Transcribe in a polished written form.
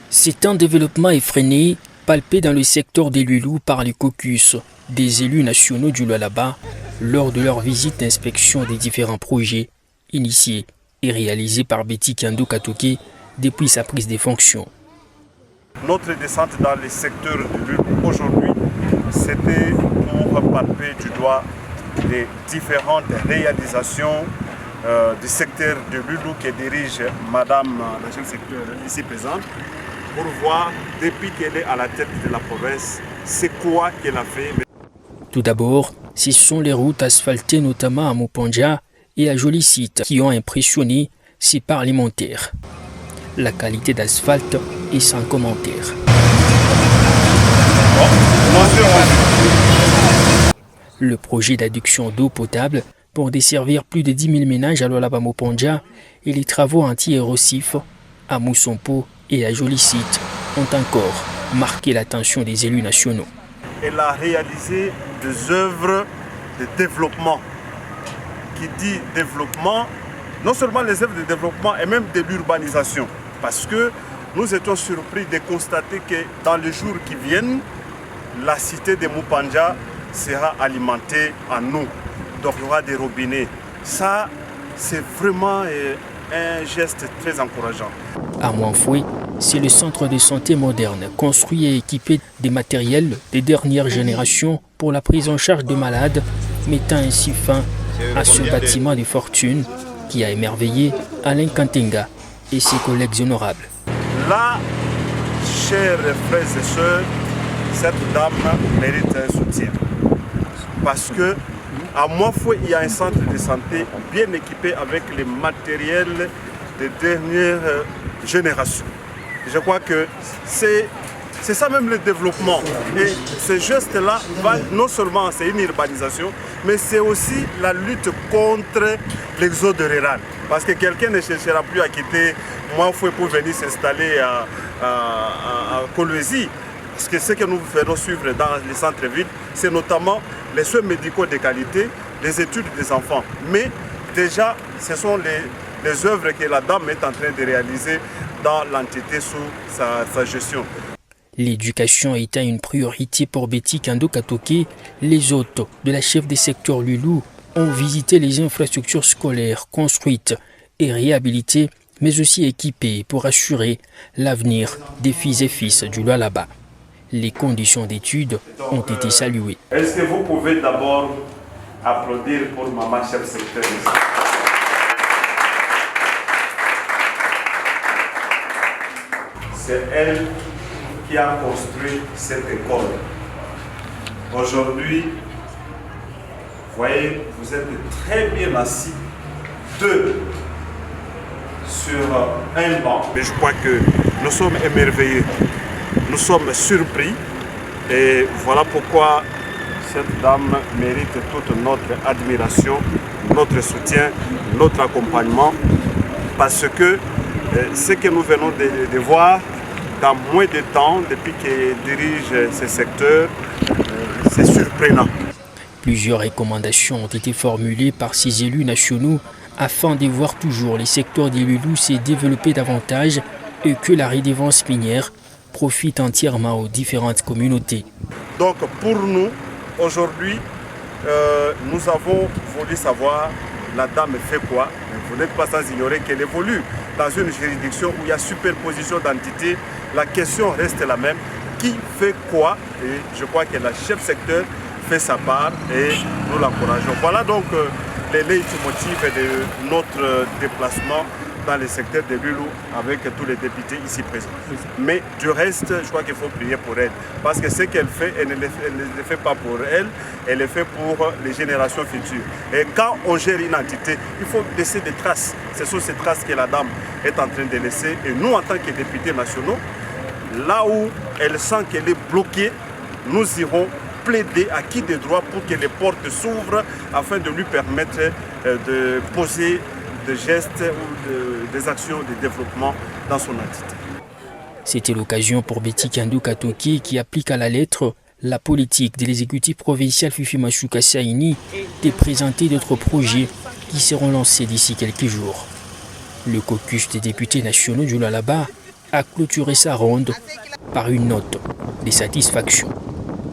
C'est un développement effréné, palpé dans le secteur des Lulou par les caucus des élus nationaux du Lualaba lors de leur visite d'inspection des différents projets initiés et réalisés par Betty Kando Katoké depuis sa prise de fonctions. Notre descente dans les secteurs de Lulou aujourd'hui, c'était pour palper du doigt les différentes réalisations du secteur de Lulou que dirige Madame la chef secteur ici présente, pour voir, depuis qu'elle est à la tête de la province, c'est quoi qu'elle a fait. Tout d'abord, ce sont les routes asphaltées notamment à Mopanja et à Jolicite qui ont impressionné ses parlementaires. La qualité d'asphalte est sans commentaire. Le projet d'adduction d'eau potable pour desservir plus de 10 000 ménages à Lualaba Mopanja et les travaux anti-érosifs à Moussompo et à Jolicite ont encore marqué l'attention des élus nationaux. Elle a réalisé des œuvres de développement. Qui dit développement, non seulement les œuvres de développement et même de l'urbanisation. Parce que nous étions surpris de constater que dans les jours qui viennent, la cité de Mopanja sera alimentée en eau. Donc il y aura des robinets. Ça, c'est vraiment un geste très encourageant. À Mouanfoué, c'est le centre de santé moderne, construit et équipé des matériels des dernières générations pour la prise en charge de malades, mettant ainsi fin à ce bâtiment de fortune qui a émerveillé Alain Kantenga et ses collègues honorables. Là, chers frères et sœurs, cette dame mérite un soutien. Parce que à Mouanfoué, il y a un centre de santé bien équipé avec les matériels des dernières générations. Je crois que c'est ça même le développement. Et ce geste-là, non seulement c'est une urbanisation, mais c'est aussi la lutte contre l'exode rural. Parce que quelqu'un ne cherchera plus à quitter Mouanfoué pour venir s'installer à Kolwezi. Parce que ce que nous faisons suivre dans les centres-villes, c'est notamment les soins médicaux de qualité, les études des enfants. Mais déjà, ce sont les œuvres que la dame est en train de réaliser dans l'entité sous sa gestion. L'éducation étant une priorité pour Betty Kando Katoké, les hôtes de la chef des secteurs Lulou ont visité les infrastructures scolaires construites et réhabilitées, mais aussi équipées pour assurer l'avenir des filles et fils du Lualaba. Les conditions d'études ont été saluées. Est-ce que vous pouvez d'abord applaudir pour maman chef secteur? C'est elle qui a construit cette école. Aujourd'hui, vous voyez, vous êtes très bien assis, deux sur un banc. Mais je crois que nous sommes émerveillés, nous sommes surpris et voilà pourquoi cette dame mérite toute notre admiration, notre soutien, notre accompagnement, parce que ce que nous venons de voir dans moins de temps, depuis qu'elle dirige ce secteur, c'est surprenant. Plusieurs recommandations ont été formulées par ces élus nationaux afin de voir toujours les secteurs des Lulou se développer davantage et que la redevance minière profite entièrement aux différentes communautés. Donc pour nous, aujourd'hui, nous avons voulu savoir la dame fait quoi. Vous n'êtes pas sans ignorer qu'elle évolue dans une juridiction où il y a superposition d'entités. La question reste la même. Qui fait quoi? Et je crois que la chef secteur fait sa part et nous l'encourageons. Voilà donc les leitmotifs de notre déplacement dans le secteur de Lulou avec tous les députés ici présents. Mais du reste, je crois qu'il faut prier pour elle. Parce que ce qu'elle fait, elle ne le fait pas pour elle, elle le fait pour les générations futures. Et quand on gère une entité, il faut laisser des traces. Ce sont ces traces que la dame est en train de laisser. Et nous, en tant que députés nationaux, là où elle sent qu'elle est bloquée, nous irons plaider à qui des droits pour que les portes s'ouvrent afin de lui permettre de poser des gestes ou des actions de développement dans son entité. C'était l'occasion pour Betty Kando Katoké, qui applique à la lettre la politique de l'exécutif provincial Fifi Mashuka Saini, de présenter d'autres projets qui seront lancés d'ici quelques jours. Le caucus des députés nationaux du Lualaba a clôturé sa ronde par une note de satisfaction.